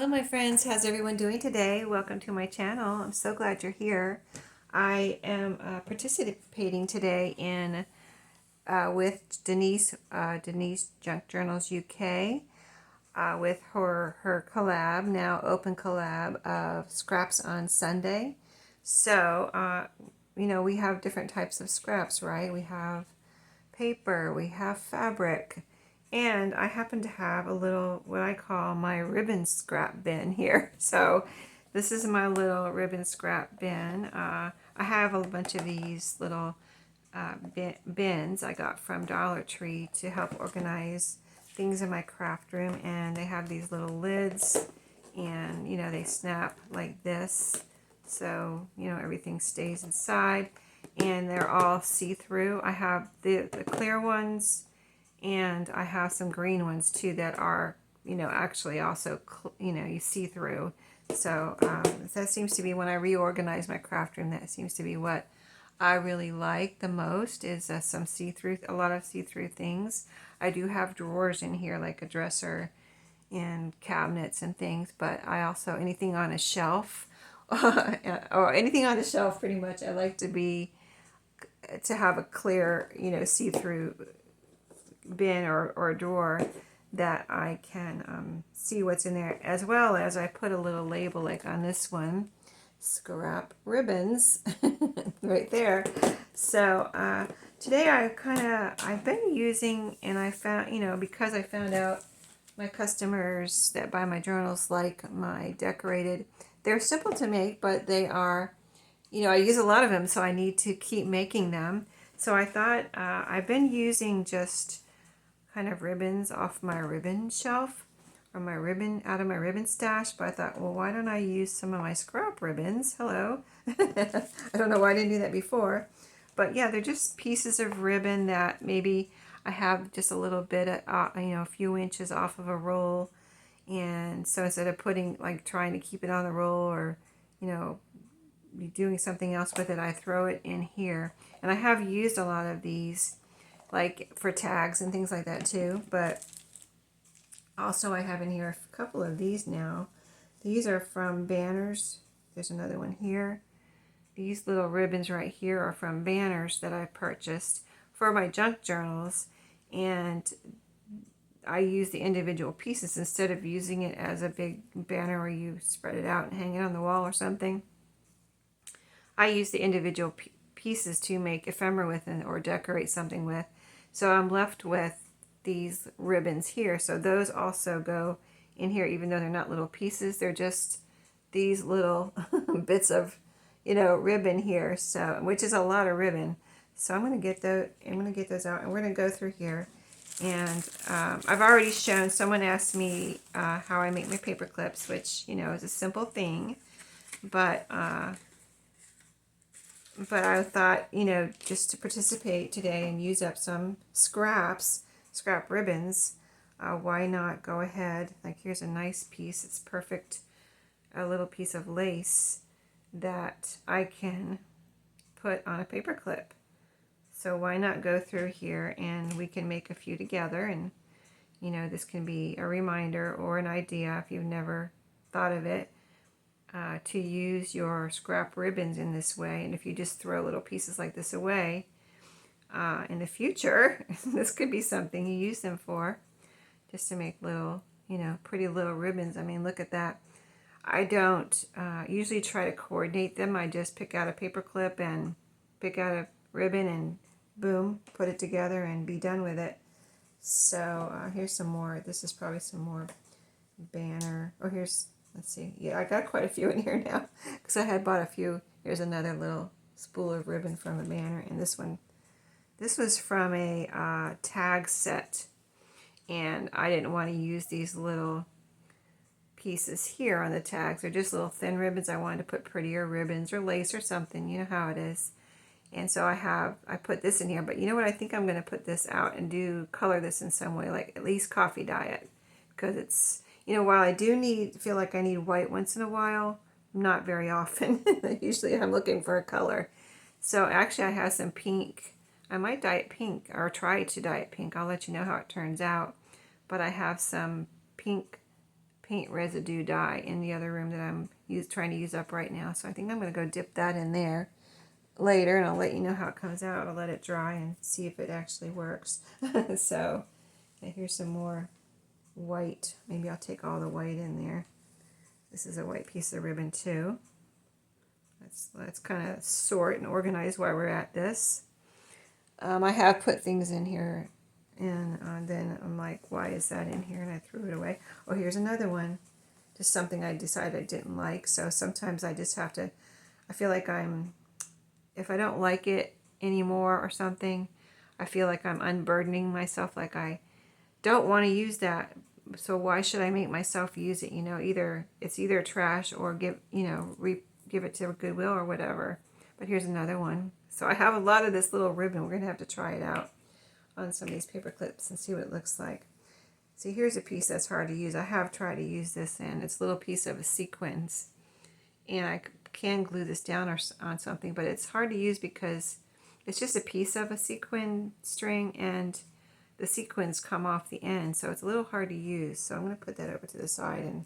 Hello my friends, how's everyone doing today? Welcome to my channel. I'm so glad you're here. I am participating today in with Denise Junk Journals UK with her collab, now open collab of scraps on Sunday. So we have different types of scraps, right? We have paper, we have fabric, and I happen to have a little, what I call my ribbon scrap bin here. So this is my little ribbon scrap bin. I have a bunch of these little bins I got from Dollar Tree to help organize things in my craft room, and they have these little lids, and they snap like this, so everything stays inside, and they're all see-through. I have the clear ones, and I have some green ones too that are actually also you see through. So that seems to be, when I reorganize my craft room, that seems to be what I really like the most, is some see-through, a lot of see-through things. I do have drawers in here, like a dresser and cabinets and things, but I also, anything on a shelf or anything on a shelf pretty much, I like to have a clear, see-through bin or a drawer that I can see what's in there, as well as I put a little label like on this one, scrap ribbons, right there. So today I've been using, and I found, because I found out my customers that buy my journals like my decorated, they're simple to make, but they are, I use a lot of them, so I need to keep making them. So I thought I've been using just kind of ribbons off my ribbon shelf, or my ribbon, out of my ribbon stash, but I thought, well, why don't I use some of my scrap ribbons? Hello. I don't know why I didn't do that before, but yeah, they're just pieces of ribbon that maybe I have just a little bit of, a few inches off of a roll, and so instead of putting, like, trying to keep it on the roll, or be doing something else with it, I throw it in here. And I have used a lot of these, like for tags and things like that too, but also I have in here a couple of these now. These are from banners. There's another one here. These little ribbons right here are from banners that I purchased for my junk journals, and I use the individual pieces instead of using it as a big banner where you spread it out and hang it on the wall or something. I use the individual pieces to make ephemera with or decorate something with. So I'm left with these ribbons here. So those also go in here, even though they're not little pieces. They're just these little bits of, ribbon here. So, which is a lot of ribbon. So I'm going to get those out, and we're going to go through here. And I've already shown, someone asked me how I make my paper clips, which, is a simple thing. But I thought, just to participate today and use up some scrap ribbons, why not go ahead? Like, here's a nice piece. It's perfect, a little piece of lace that I can put on a paper clip. So why not go through here, and we can make a few together, and this can be a reminder or an idea if you've never thought of it. To use your scrap ribbons in this way. And if you just throw little pieces like this away in the future, this could be something you use them for, just to make little, pretty little ribbons. I mean, look at that. I don't usually try to coordinate them. I just pick out a paper clip and pick out a ribbon and boom, put it together and be done with it. So here's some more. This is probably some more banner. Oh, here's, let's see. Yeah, I got quite a few in here now because I had bought a few. Here's another little spool of ribbon from a banner. And this was from a tag set. And I didn't want to use these little pieces here on the tags. They're just little thin ribbons. I wanted to put prettier ribbons or lace or something. You know how it is. And so I put this in here. But you know what? I think I'm going to put this out and color this in some way, like at least coffee dye it. Because it's, while I do feel like I need white once in a while, not very often. Usually I'm looking for a color. So actually I have some pink. I might dye it pink, or try to dye it pink. I'll let you know how it turns out. But I have some pink paint residue dye in the other room that I'm trying to use up right now. So I think I'm going to go dip that in there later, and I'll let you know how it comes out. I'll let it dry and see if it actually works. So here's some more white. Maybe I'll take all the white in there. This is a white piece of ribbon too. Let's kind of sort and organize while we're at this. I have put things in here, and then I'm like, why is that in here? And I threw it away. Oh, here's another one. Just something I decided I didn't like. So sometimes I just have to, I feel like if I don't like it anymore or something, I feel like I'm unburdening myself, like I don't want to use that. So why should I make myself use it? It's either trash or give it to Goodwill or whatever. But here's another one. So I have a lot of this little ribbon. We're going to have to try it out on some of these paper clips and see what it looks like. See, here's a piece that's hard to use. I have tried to use this, and it's a little piece of a sequins. And I can glue this down on something, but it's hard to use because it's just a piece of a sequin string, and the sequins come off the end, so it's a little hard to use. So I'm going to put that over to the side and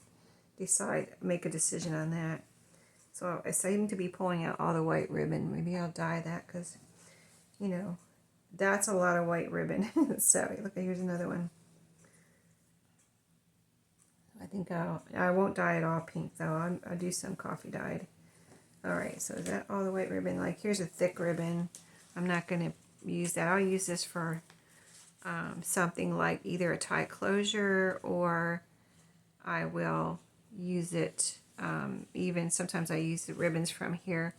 make a decision on that. So I seem to be pulling out all the white ribbon. Maybe I'll dye that because, that's a lot of white ribbon. So look, here's another one. I think I won't dye it all pink though. I'll do some coffee dyed. All right, so is that all the white ribbon? Like, here's a thick ribbon. I'm not going to use that. I'll use this for something like either a tie closure, or I will use it, even sometimes I use the ribbons from here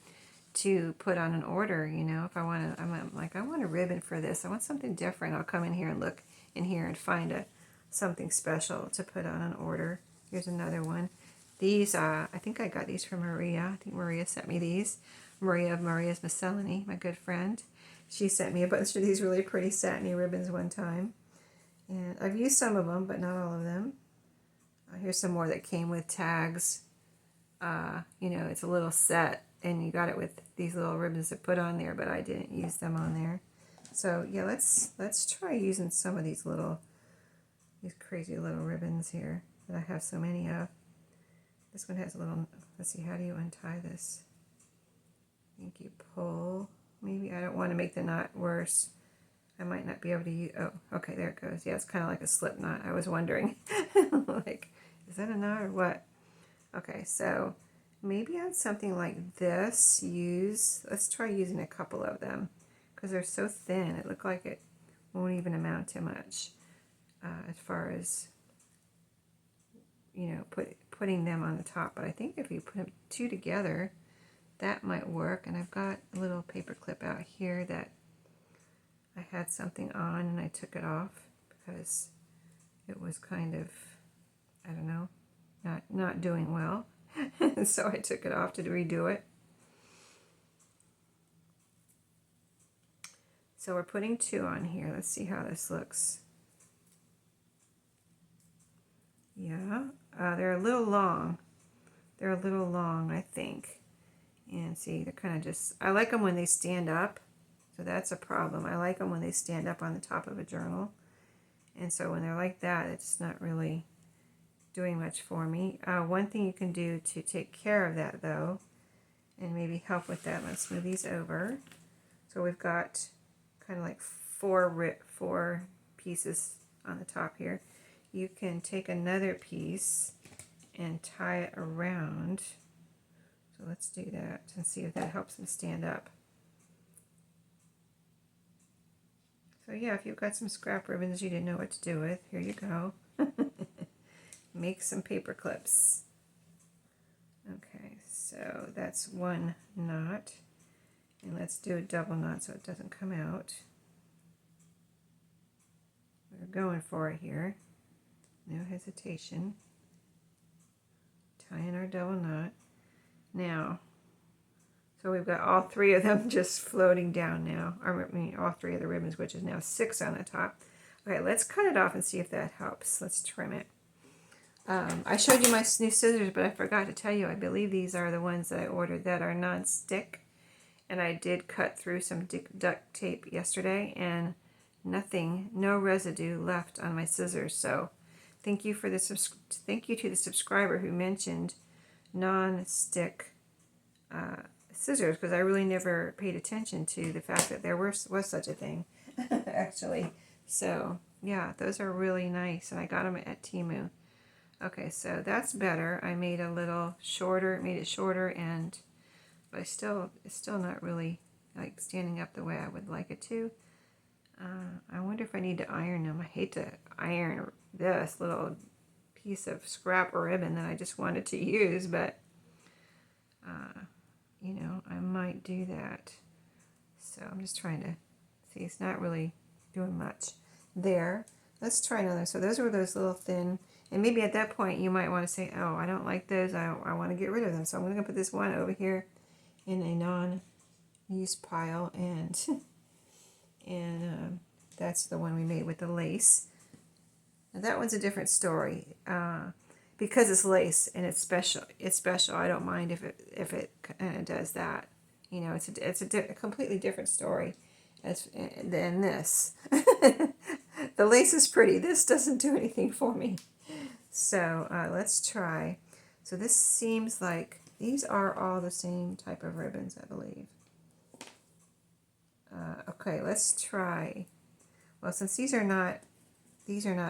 to put on an order. If I want to, I'm like, I want a ribbon for this. I want something different. I'll come in here and look in here and find something special to put on an order. Here's another one. These, I think I got these from Maria. I think Maria sent me these. Maria of Maria's Miscellany, my good friend. She sent me a bunch of these really pretty satiny ribbons one time. And I've used some of them, but not all of them. Here's some more that came with tags. It's a little set, and you got it with these little ribbons to put on there, but I didn't use them on there. So yeah, let's try using some of these crazy little ribbons here that I have so many of. This one has a little, let's see, how do you untie this? I think you pull. Maybe I don't want to make the knot worse. I might not be able to use, oh, okay, there it goes. Yeah, it's kind of like a slip knot. I was wondering, like, is that a knot or what? Okay, so maybe on something like this, let's try using a couple of them, because they're so thin. It looked like it won't even amount to much as far as, putting them on the top. But I think if you put them two together, that might work. And I've got a little paper clip out here that I had something on and I took it off because it was kind of, I don't know, not doing well. So I took it off to redo it. So we're putting two on here. Let's see how this looks. Yeah, they're a little long. They're a little long, I think. And see, they're kind of just, I like them when they stand up. So that's a problem. I like them when they stand up on the top of a journal. And so when they're like that, it's not really doing much for me. One thing you can do to take care of that, though, and maybe help with that, let's move these over. So we've got kind of like four pieces on the top here. You can take another piece and tie it around. So let's do that and see if that helps them stand up. So yeah, if you've got some scrap ribbons you didn't know what to do with, here you go. Make some paper clips. Okay, so that's one knot. And let's do a double knot so it doesn't come out. We're going for it here. No hesitation. Tying our double knot. Now, so we've got all three of them just floating down now. I mean, all three of the ribbons, which is now 6 on the top. Okay, let's cut it off and see if that helps. Let's trim it. I showed you my new scissors, but I forgot to tell you, I believe these are the ones that I ordered that are non-stick. And I did cut through some duct tape yesterday, and no residue left on my scissors. So thank you for the thank you to the subscriber who mentioned non-stick scissors, because I really never paid attention to the fact that there was such a thing actually. So yeah, those are really nice, and I got them at Temu. Okay, so that's better. I made a little shorter, made it shorter, and but it's still not really like standing up the way I would like it to. I wonder if I need to iron them. I hate to iron this little piece of scrap ribbon that I just wanted to use, but you know, I might do that. So I'm just trying to see. It's not really doing much there. Let's try another. So those were those little thin, and maybe at that point you might want to say, oh, I don't like those. I want to get rid of them. So I'm going to put this one over here in a non-use pile, and that's the one we made with the lace. Now that one's a different story. Because it's lace and it's special. It's special. I don't mind if it kind of does that. You know, it's a completely different story than this. The lace is pretty. This doesn't do anything for me. So let's try. So this seems like these are all the same type of ribbons, I believe. Okay, let's try. Well, since these are not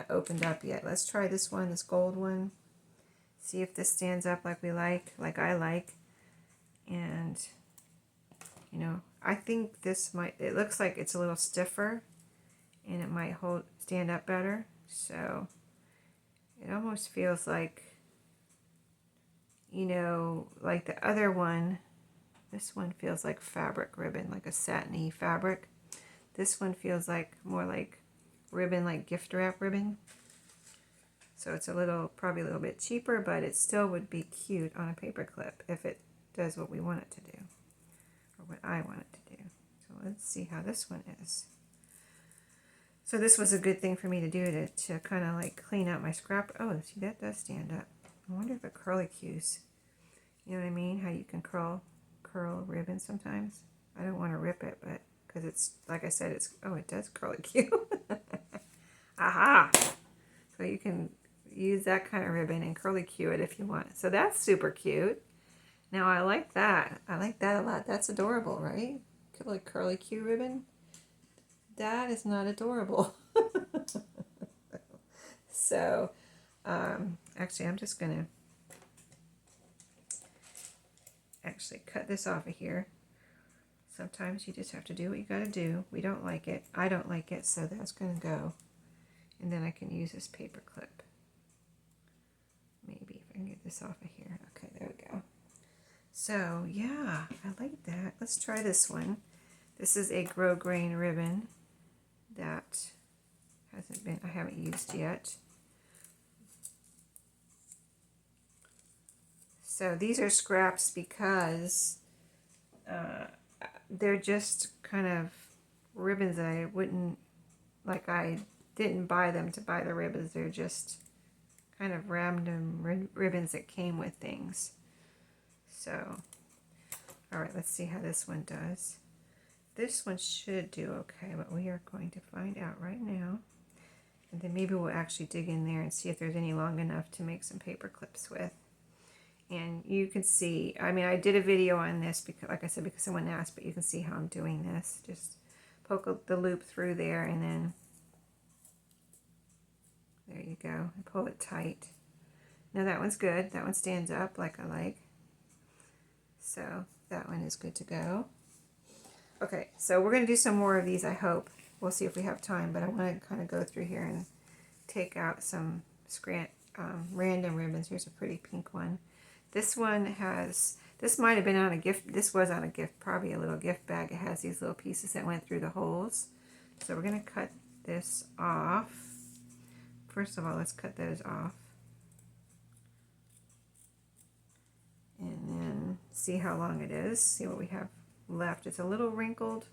opened up yet, let's try this one, this gold one. See if this stands up like I like. And, you know, I think this might, it looks like it's a little stiffer and it might stand up better. So it almost feels like, you know, like the other one, this one feels like fabric ribbon, like a satiny fabric. This one feels like more like ribbon, like gift wrap ribbon. So it's probably a little bit cheaper, but it still would be cute on a paper clip if it does what we want it to do, or what I want it to do. So let's see how this one is. So this was a good thing for me to do to kind of like clean out my scrap. Oh, see, that does stand up. I wonder if it curlicues. You know what I mean? How you can curl ribbon sometimes. I don't want to rip it, but because it's, like I said, it does curlicue. Aha! So you can use that kind of ribbon and curlicue it if you want. So that's super cute. Now I like that. I like that a lot. That's adorable, right? Like curlicue ribbon. That is not adorable. So, actually, I'm just going to cut this off of here. Sometimes you just have to do what you got to do. We don't like it. I don't like it, so that's going to go. And then I can use this paper clip. Maybe if I can get this off of here. Okay, there we go. So, yeah, I like that. Let's try this one. This is a grosgrain ribbon that I haven't used yet. So these are scraps because they're just kind of ribbons that I wouldn't, like I didn't buy them to buy the ribbons. They're just kind of random ribbons that came with things. So, all right, let's see how this one does. This one should do okay, but we are going to find out right now. And then maybe we'll actually dig in there and see if there's any long enough to make some paper clips with. And you can see, I mean, I did a video on this because, like I said, because someone asked, but you can see how I'm doing this. Just poke the loop through there, and then there you go. And pull it tight. Now that one's good. That one stands up like I like. So that one is good to go. Okay, so we're going to do some more of these, I hope. We'll see if we have time, but I want to kind of go through here and take out some random ribbons. Here's a pretty pink one. This one this might have been on a gift, this was on a gift, probably a little gift bag. It has these little pieces that went through the holes. So we're going to cut this off. First of all, let's cut those off. And then see how long it is, see what we have left. It's a little wrinkled,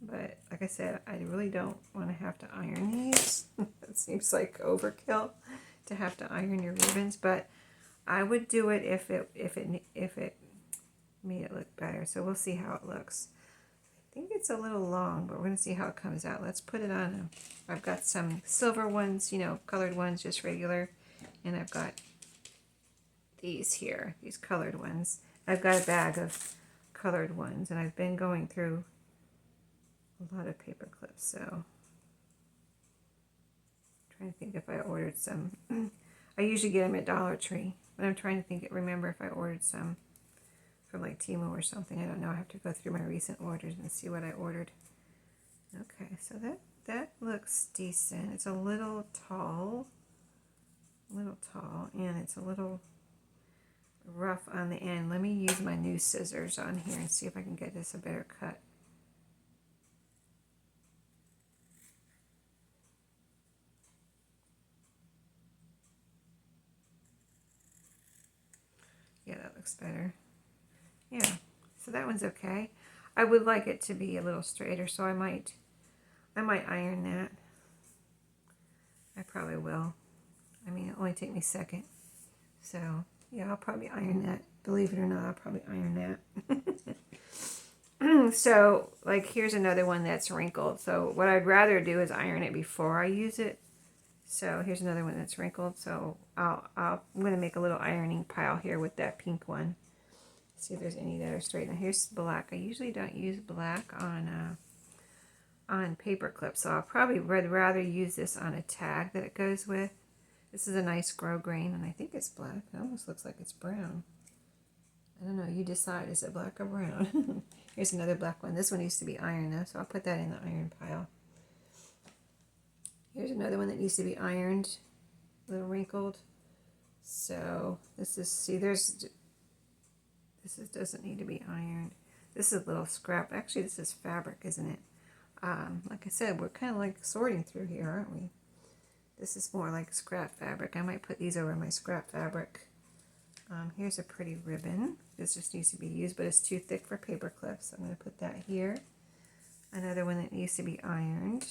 but like I said, I really don't want to have to iron these. It seems like overkill to have to iron your ribbons, but I would do it if it made it look better. So we'll see how it looks. think it's a little long, but we're going to see how it comes out. Let's put it on. I've got some silver ones, you know, colored ones, just regular. And I've got these here, these colored ones. I've got a bag of colored ones, and I've been going through a lot of paper clips, so I'm trying to think if I ordered some. I usually get them at Dollar Tree, but I'm trying to remember if I ordered some from like Temu or something. I don't know. I have to go through my recent orders and see what I ordered. Okay, so that looks decent. It's a little tall, and it's a little rough on the end. Let me use my new scissors on here and see if I can get this a better cut. Yeah, that looks better. Yeah, so that one's okay. I would like it to be a little straighter, so I might iron that. I probably will. I mean, it'll only take me a second. So, yeah, I'll probably iron that. Believe it or not, I'll probably iron that. So, like, here's another one that's wrinkled. So, what I'd rather do is iron it before I use it. So, here's another one that's wrinkled. So, I'm going to make a little ironing pile here with that pink one. See if there's any that are straight. Now here's black. I usually don't use black on paper clips, so I'll probably rather use this on a tag that it goes with. This is a nice grosgrain, and I think it's black. It almost looks like it's brown. I don't know. You decide. Is it black or brown? Here's another black one. This one used to be iron though, so I'll put that in the iron pile. Here's another one that needs to be ironed, a little wrinkled. So this is, see, this doesn't need to be ironed. This is a little scrap. Actually, this is fabric, isn't it? Like I said, we're kind of like sorting through here, aren't we? This is more like scrap fabric. I might put these over my scrap fabric. Here's a pretty ribbon. This just needs to be used, but it's too thick for paper clips. I'm going to put that here. Another one that needs to be ironed.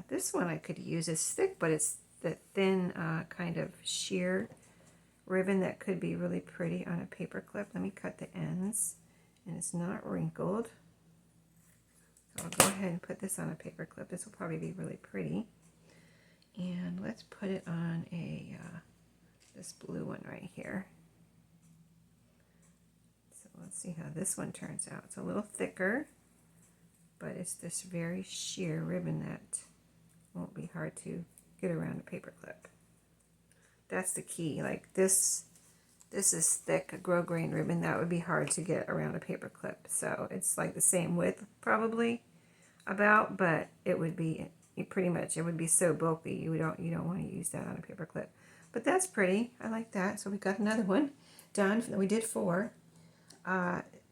This one I could use. It's thick, but it's the thin kind of sheer ribbon that could be really pretty on a paper clip. Let me cut the ends, and it's not wrinkled. So I'll go ahead and put this on a paper clip. This will probably be really pretty. And let's put it on a this blue one right here. So let's see how this one turns out. It's a little thicker, but it's this very sheer ribbon that won't be hard to get around a paper clip. That's the key. Like this is thick, a grosgrain ribbon. That would be hard to get around a paper clip. So it's like the same width probably about, but it would be pretty much, it would be so bulky you don't want to use that on a paper clip. But that's pretty. I like that. So we got another one done. We did 4.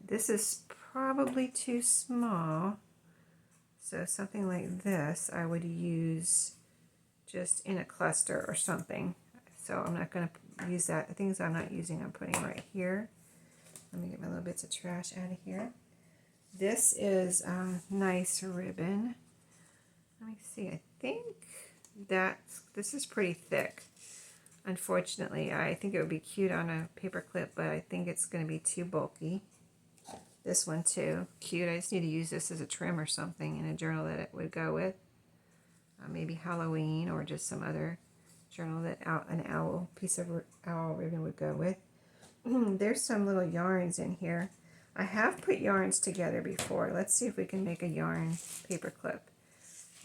This is probably too small. So something like this I would use just in a cluster or something. So I'm not going to use that. The things I'm not using, I'm putting right here. Let me get my little bits of trash out of here. This is a nice ribbon. Let me see. I think this is pretty thick. Unfortunately, I think it would be cute on a paper clip, but I think it's going to be too bulky. This one too, cute. I just need to use this as a trim or something in a journal that it would go with. Maybe Halloween or just some other journal that an owl piece of owl ribbon would go with. There's some little yarns in here. I have put yarns together before. Let's see if we can make a yarn paper clip.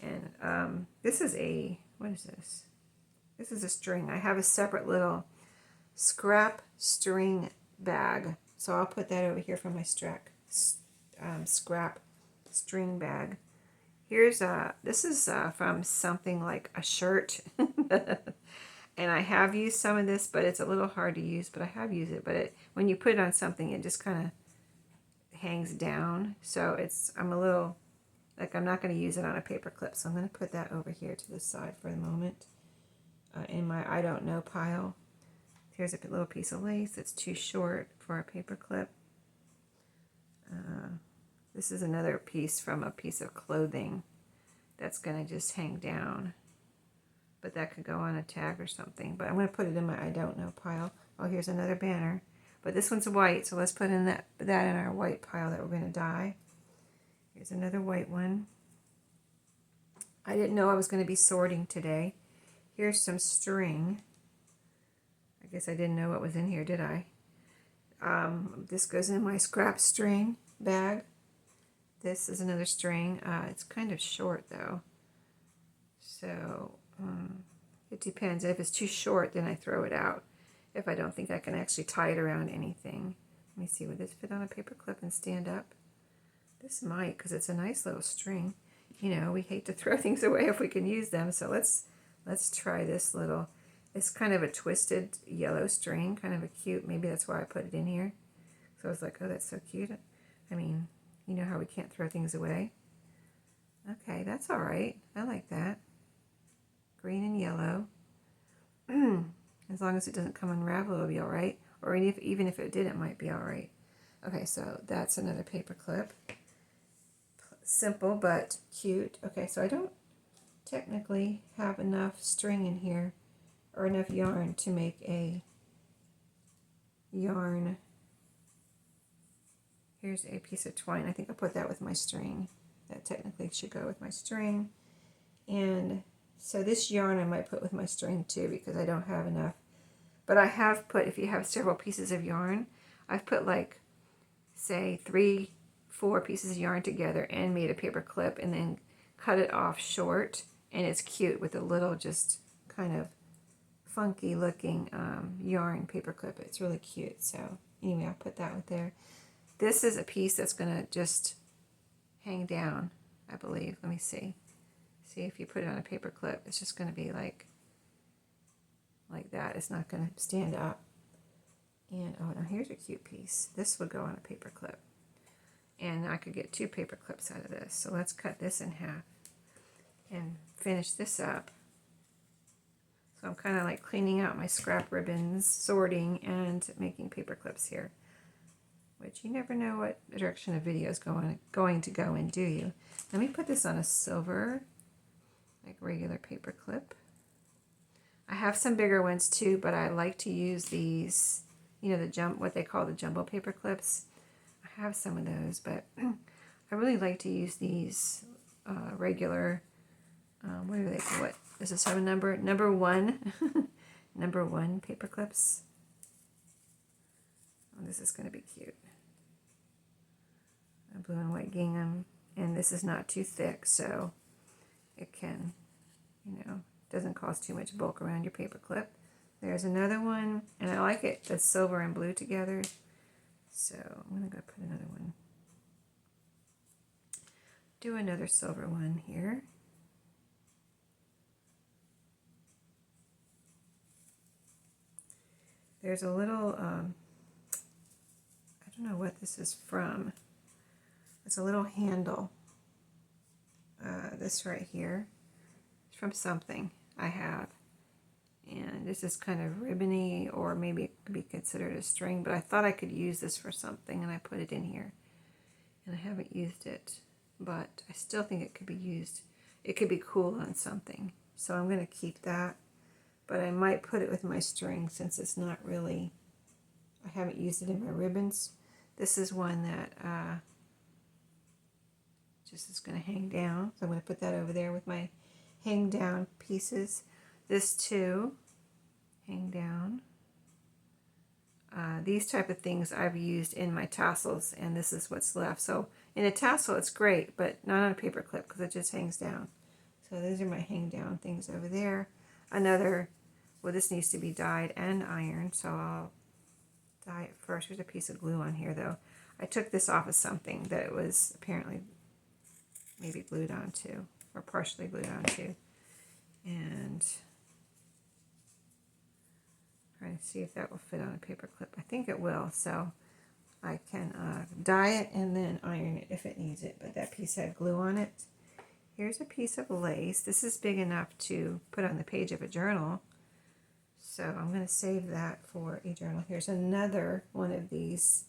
And this is what is this? This is a string. I have a separate little scrap string bag. So I'll put that over here for my scrap string bag. Here's this is from something like a shirt. And I have used some of this, but it's a little hard to use, but I have used it. But when you put it on something, it just kind of hangs down. So I'm a little, like, I'm not going to use it on a paper clip. So I'm going to put that over here to the side for the moment in my I don't know pile. Here's a little piece of lace that's too short for a paper clip. This is another piece from a piece of clothing that's going to just hang down. But that could go on a tag or something. But I'm going to put it in my I don't know pile. Oh, here's another banner. But this one's white, so let's put in that in our white pile that we're going to dye. Here's another white one. I didn't know I was going to be sorting today. Here's some string. I guess I didn't know what was in here, did I? This goes in my scrap string bag. This is another string. It's kind of short though. So it depends. If it's too short, then I throw it out. If I don't think I can actually tie it around anything. Let me see, would this fit on a paper clip and stand up? This might, because it's a nice little string. You know, we hate to throw things away if we can use them. So let's try this little. It's kind of a twisted yellow string, kind of a cute. Maybe that's why I put it in here. So I was like, oh, that's so cute. I mean, you know how we can't throw things away. Okay, that's all right. I like that. Green and yellow. As long as it doesn't come unravel, it'll be all right. Or even if it did, it might be all right. Okay, so that's another paper clip. Simple but cute. Okay, so I don't technically have enough string in here or enough yarn to make a yarn. Here's a piece of twine. I think I'll put that with my string. That technically should go with my string. And so this yarn I might put with my string too, because I don't have enough. But I have put, if you have several pieces of yarn, I've put like, say 3-4 pieces of yarn together and made a paper clip and then cut it off short. And it's cute with a little just kind of funky looking yarn paper clip. It's really cute. So anyway, I'll put that with there. This is a piece that's going to just hang down, I believe. Let me see. See if you put it on a paper clip, it's just going to be like that. It's not going to stand up. And oh, now here's a cute piece. This would go on a paper clip. And I could get 2 paper clips out of this. So let's cut this in half and finish this up. So I'm kind of like cleaning out my scrap ribbons, sorting, and making paper clips here. Which you never know what direction a video is going to go in, do you? Let me put this on a silver, like regular paper clip. I have some bigger ones too, but I like to use these, you know, what they call the jumbo paper clips. I have some of those, but I really like to use these regular, what do they call it? Does this have a number? Number 1. Number 1 paper clips. Oh, this is going to be cute. A blue and white gingham. And this is not too thick, so it can, you know, doesn't cause too much bulk around your paper clip. There's another one, and I like it, the silver and blue together. So I'm going to go put another one. Do another silver one here. There's a little, I don't know what this is from. It's a little handle. This right here. It's from something I have. And this is kind of ribbony, or maybe it could be considered a string, but I thought I could use this for something, and I put it in here. And I haven't used it, but I still think it could be used. It could be cool on something. So I'm going to keep that, but I might put it with my string since it's not really, I haven't used it in my ribbons. This is one that just is going to hang down. So I'm going to put that over there with my hang down pieces. This too, hang down. These type of things I've used in my tassels, and this is what's left. So in a tassel it's great, but not on a paper clip because it just hangs down. So those are my hang down things over there. Another, well, this needs to be dyed and ironed, so I'll dye it first. There's a piece of glue on here though. I took this off of something that it was apparently maybe glued onto, or partially glued onto. And trying to see if that will fit on a paper clip. I think it will, so I can dye it and then iron it if it needs it. But that piece had glue on it. Here's a piece of lace. This is big enough to put on the page of a journal. So I'm going to save that for a journal. Here's another one of these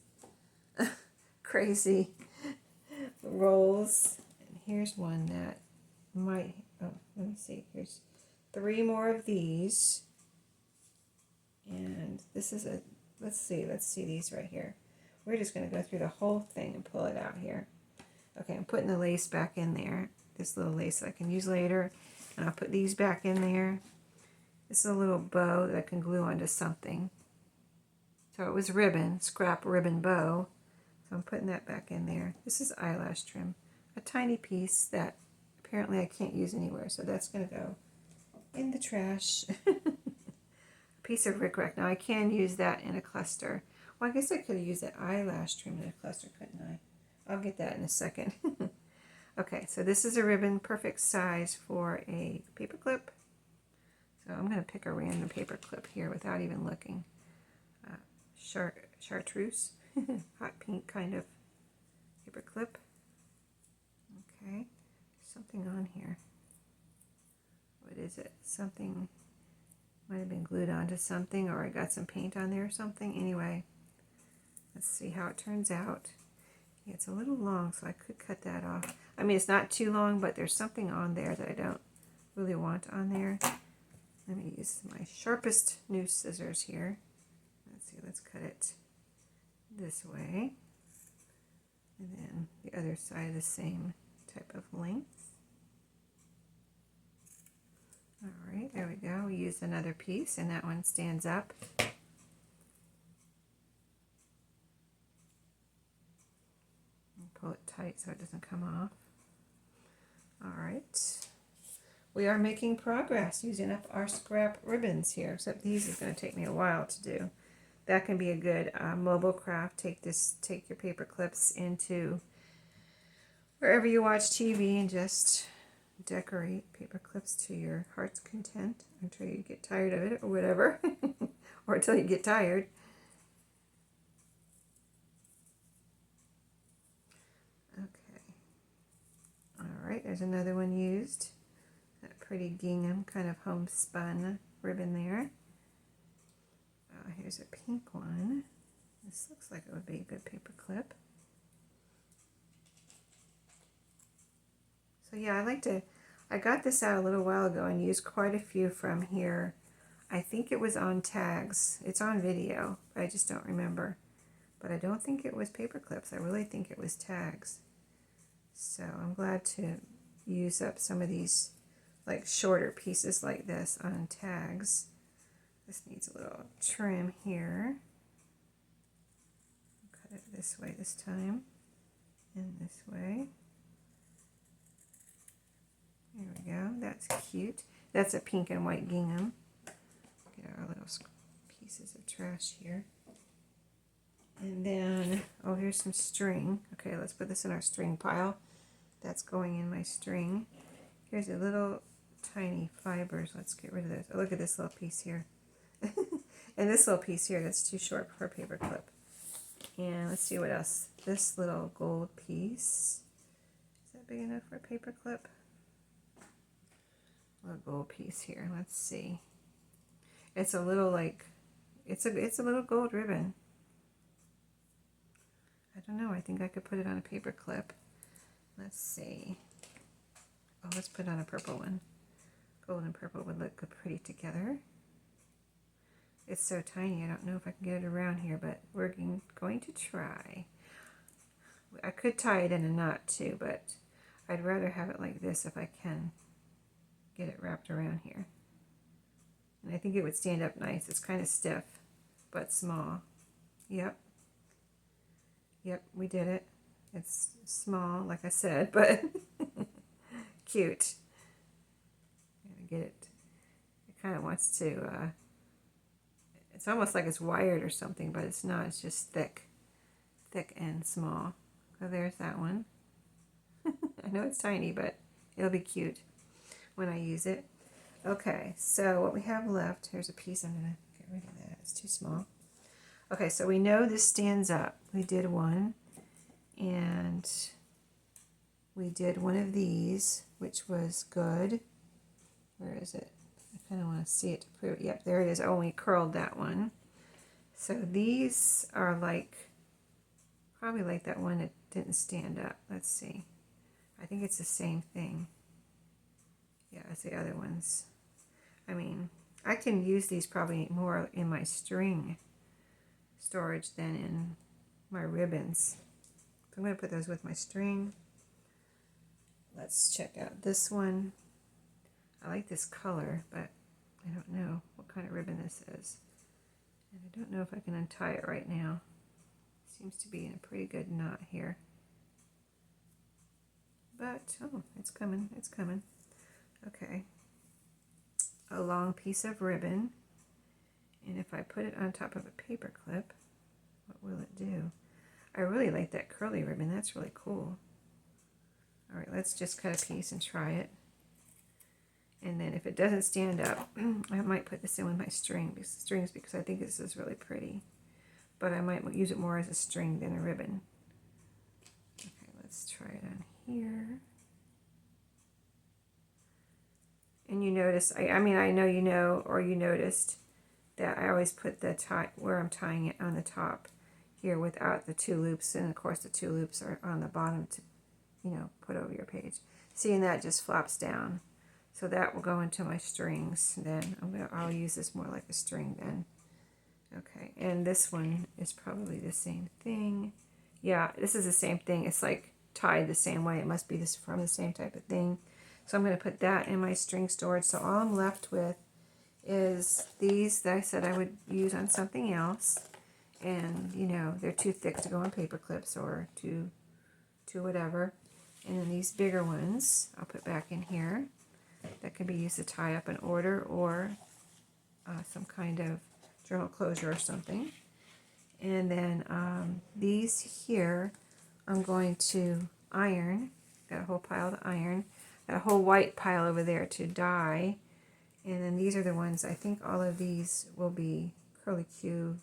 crazy rolls. And here's one that might, oh, let me see. Here's 3 more of these. And this is a, let's see these right here. We're just going to go through the whole thing and pull it out here. Okay, I'm putting the lace back in there. This little lace that I can use later. And I'll put these back in there. This is a little bow that I can glue onto something. So it was ribbon, scrap ribbon bow. So I'm putting that back in there. This is eyelash trim. A tiny piece that apparently I can't use anywhere. So that's going to go in the trash. A piece of rickrack. Now I can use that in a cluster. Well, I guess I could have used that eyelash trim in a cluster, couldn't I? I'll get that in a second. Okay, so this is a ribbon, perfect size for a paper clip. So I'm going to pick a random paper clip here without even looking. Chartreuse, hot pink kind of paper clip. Okay, something on here. What is it? Something might have been glued onto something, or I got some paint on there or something. Anyway, let's see how it turns out. Yeah, it's a little long, so I could cut that off. I mean, it's not too long, but there's something on there that I don't really want on there. Let me use my sharpest new scissors here. Let's see, let's cut it this way. And then the other side the same type of length. All right, there we go. We used another piece, and that one stands up. Pull it tight so it doesn't come off. All right. We are making progress using up our scrap ribbons here, except these is going to take me a while to do. That can be a good mobile craft. Take your paper clips into wherever you watch TV and just decorate paper clips to your heart's content until you get tired of it or whatever, or until you get tired. Okay. All right, there's another one used. That pretty gingham kind of homespun ribbon there. Here's a pink one. This looks like it would be a good paper clip. So yeah, I got this out a little while ago and used quite a few from here. I think it was on tags. It's on video, but I just don't remember. But I don't think it was paper clips. I really think it was tags. So I'm glad to use up some of these like shorter pieces like this on tags. This needs a little trim here. Cut it this way this time, and this way. There we go. That's cute. That's a pink and white gingham. Get our little pieces of trash here. And then, oh, here's some string. Okay, let's put this in our string pile. That's going in my string. Here's a little tiny fibers. Let's get rid of this. Oh, look at this little piece here. And this little piece here, that's too short for a paper clip. And let's see what else. This little gold piece. Is that big enough for a paper clip? A little gold piece here. Let's see. It's a little like, it's a little gold ribbon. I don't know. I think I could put it on a paper clip. Let's see. Oh, let's put on a purple one. Gold and purple would look pretty together. It's so tiny, I don't know if I can get it around here, but we're going to try. I could tie it in a knot too, but I'd rather have it like this if I can get it wrapped around here. And I think it would stand up nice. It's kind of stiff, but small. Yep. Yep, we did it. It's small, like I said, but cute. Gotta get it. It kind of wants to, it's almost like it's wired or something, but it's not. It's just thick and small. So there's that one. I know it's tiny, but it'll be cute when I use it. Okay, so what we have left, here's a piece. I'm going to get rid of that. It's too small. Okay, so we know this stands up. We did one, and we did one of these, which was good. Where is it? I kind of want to see it to prove it. Yep, there it is. Oh, we curled that one. So these are like, probably like that one that didn't stand up. Let's see. I think it's the same thing. Yeah, as the other ones. I mean, I can use these probably more in my string storage than in my ribbons. So I'm going to put those with my string. let's check out this one. I like this color, but I don't know what kind of ribbon this is. And I don't know if I can untie it right now. Seems to be in a pretty good knot here. But, oh, it's coming, it's coming. Okay. A long piece of ribbon. And if I put it on top of a paper clip, what will it do? I really like that curly ribbon. That's really cool. All right, let's just cut a piece and try it. And then if it doesn't stand up, I might put this in with my strings because I think this is really pretty. But I might use it more as a string than a ribbon. Okay, let's try it on here. And you notice, I mean, I know you know, or you noticed that I always put the tie where I'm tying it on the top here without the two loops. And of course the two loops are on the bottom to, you know, put over your page. Seeing that just flops down. So that will go into my strings then. I'll use this more like a string then. Okay, and this one is probably the same thing. Yeah, this is the same thing. It's like tied the same way. It must be this from the same type of thing. So I'm going to put that in my string storage. So all I'm left with is these that I said I would use on something else. And, you know, they're too thick to go on paper clips or to whatever. And then these bigger ones I'll put back in here. That can be used to tie up an order or some kind of journal closure or something. And then these here I'm going to iron. Got a whole pile to iron. Got a whole white pile over there to dye. And then these are the ones, I think all of these will be curlicue,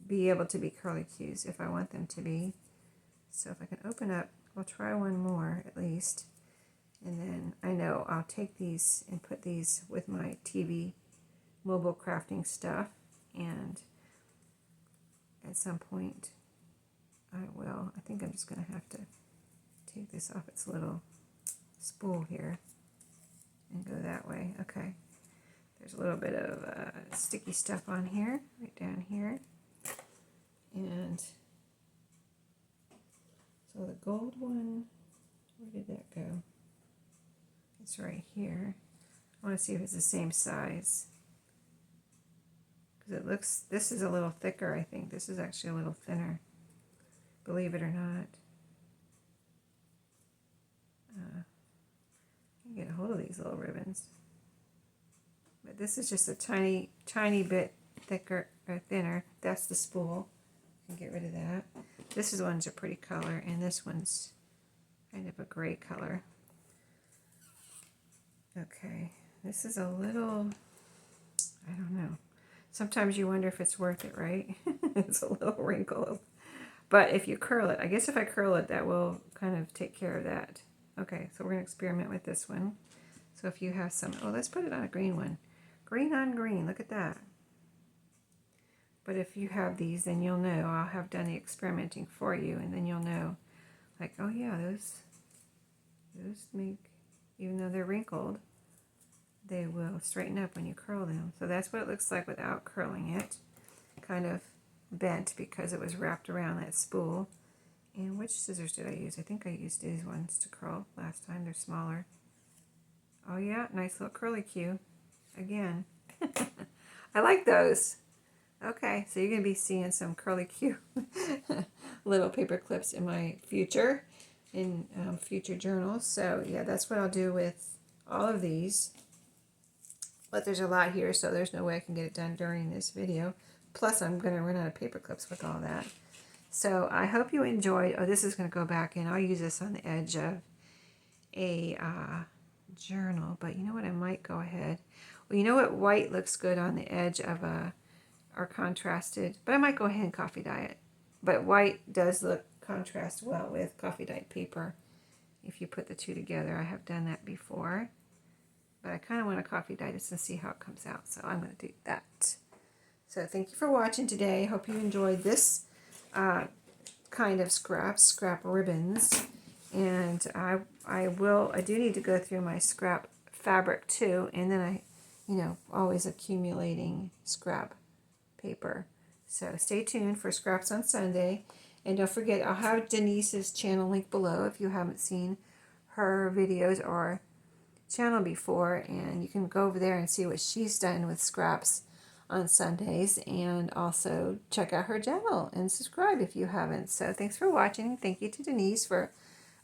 be able to be curlicues if I want them to be. So if I can open up, I'll try one more at least. And then I know I'll take these and put these with my TV mobile crafting stuff. And at some point I will. I think I'm just going to have to take this off its little spool here and go that way. Okay. There's a little bit of sticky stuff on here, right down here. And so the gold one, where did that go? It's right here. I want to see if it's the same size. Because it looks, this is a little thicker, I think. This is actually a little thinner, believe it or not. You can get a hold of these little ribbons. But this is just a tiny, tiny bit thicker or thinner. That's the spool. You can get rid of that. This is one's a pretty color, and this one's kind of a gray color. Okay, this is a little, I don't know. Sometimes you wonder if it's worth it, right? It's a little wrinkled. But if you curl it, I guess if I curl it, that will kind of take care of that. Okay, so we're going to experiment with this one. So if you have some, oh, let's put it on a green one. Green on green, look at that. But if you have these, then you'll know. I'll have done the experimenting for you, and then you'll know, like, oh yeah, those make, even though they're wrinkled, they will straighten up when you curl them. So that's what it looks like without curling it. Kind of bent because it was wrapped around that spool. And which scissors did I use? I think I used these ones to curl last time. They're smaller. Oh yeah, nice little curly cue. Again. I like those. Okay, so you're going to be seeing some curly cue little paper clips in my future, in future journals. So yeah, that's what I'll do with all of these. But there's a lot here, so there's no way I can get it done during this video. Plus, I'm going to run out of paper clips with all that. So I hope you enjoyed. Oh, this is going to go back in. I'll use this on the edge of a journal. But you know what? I might go ahead. Well, you know what? White looks good on the edge of a, or contrasted. But I might go ahead and coffee dye it. But white does look contrast well with coffee dyed paper. If you put the two together, I have done that before. But I kind of want to coffee dye this and see how it comes out. So I'm going to do that. So thank you for watching today. Hope you enjoyed this kind of scrap ribbons. And I do need to go through my scrap fabric too. And then I, you know, always accumulating scrap paper. So stay tuned for Scraps on Sunday. And don't forget, I'll have Denise's channel link below if you haven't seen her videos or channel before, and you can go over there and see what she's done with scraps on Sundays, and also check out her channel and subscribe if you haven't. So thanks for watching. Thank you to Denise for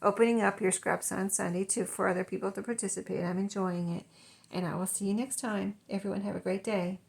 opening up your scraps on Sunday for other people to participate. I'm enjoying it, and I will see you next time. Everyone have a great day.